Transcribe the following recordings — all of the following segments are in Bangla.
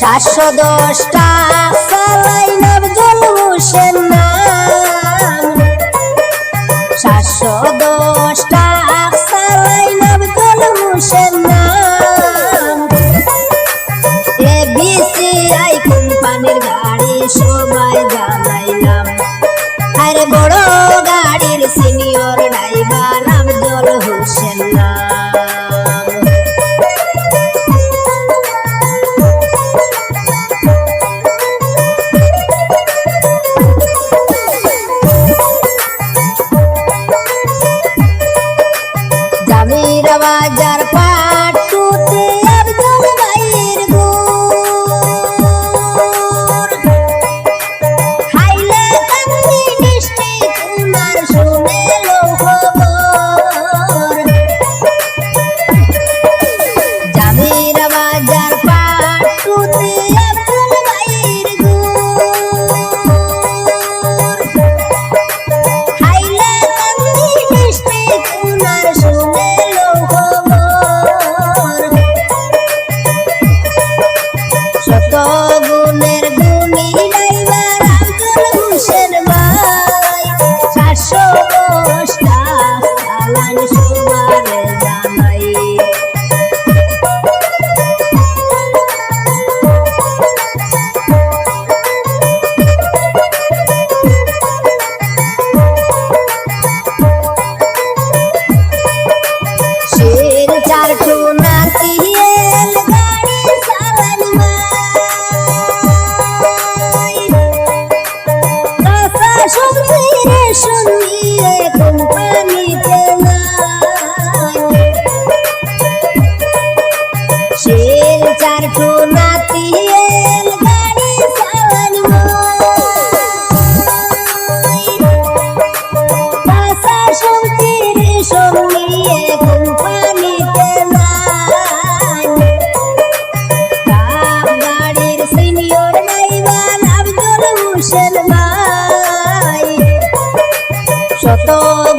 710টা চালাই আব্দুল হোসেন নাম 710টা চালাই আব্দুল হোসেন নাম ABCI কোম্পানির গাড়ি সবাই জানাইলাম আরে বড় গাড়ির সিনিয়র ড্রাইভার আব্দুল হোসেন নাম বাজার পাটুতে আব্দুল ভাইয়ের গুড় খাইলে কান্দি মিষ্টি তোমার শুনে খবর জামির বাজার পাটুতে আব্দুল ভাইয়ের গুড় খাইলে কান্দি মিষ্টি তোমার শুনে গুণের গুণী ড্রাইভার আব্দুল হোসেন ভাই 710টা চালান সবারে জানাই শের চার টুনা তিয়েল গাড়ি চালান শুনিয়ে কোম্পানিতে শের চার টুনা তিয়েল গাড়ি চালান শুনিয়ে কোম্পানিতে গাড়ির সিনিয়র ড্রাইভার আব্দুল হোসেন শত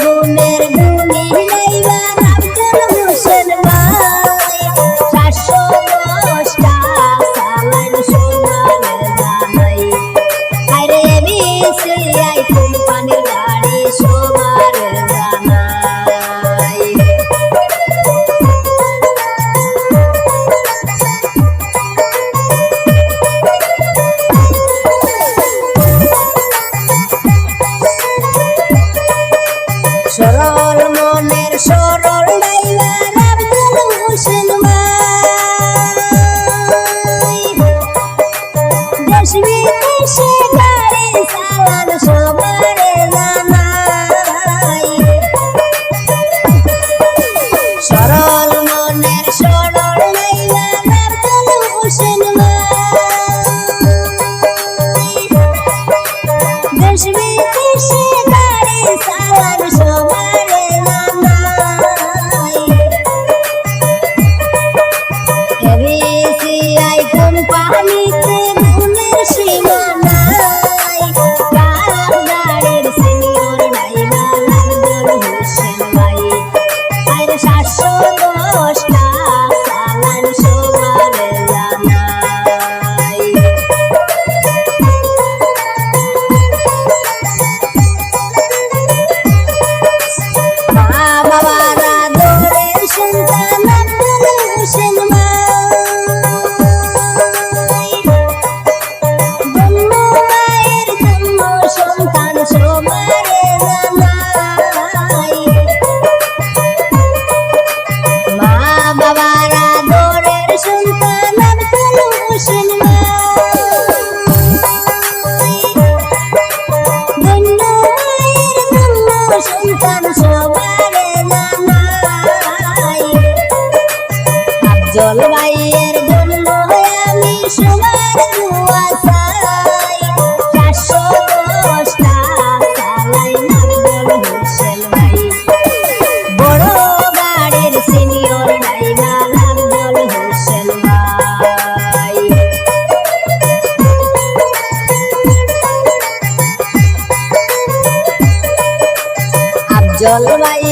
গুণের গুণী ড্রাইভার আব্দুল হোসেন ভাই 710টা চালান সবারে জানাই আরে ABCI কোম্পানির গাড়ি সবারে জানাই সরল মনের সরল ড্রাইভার আব্দুল হোসেন ভাই দেশ বিদেশে গাড়ি চালান সবারে জানাই সরল মনের সরল ড্রাইভার আব্দুল হোসেন ভাই দেশ বিদেশে গাড়ি চালান সবারে জানাই ABCI কোম্পানিতে গুণের সীমা নাই গাড়ির সিনিয়র ড্রাইভার আব্দুল হোসেন ভাই আরে 710টা চালান সবারে জানাই বাবারা দৌড়ের সন্তান আব্দুল হোসেন ভাই জন্ম মায়ের জন্ম সন্তান সবারে জানাই মা বাবারা দৌড়ের সন্তান আব্দুল হোসেন ভাই জন্ম মায়ের জন্ম সন্তান সবারে আব্দুল ভাইয়ের জন্য আমি সবার দোয়া চাই 710টা চালাই আব্দুল হোসেন ভাই বড় গাড়ির সিনিয়র ড্রাইভার আব্দুল হোসেন ভাই আব্দুল ভাই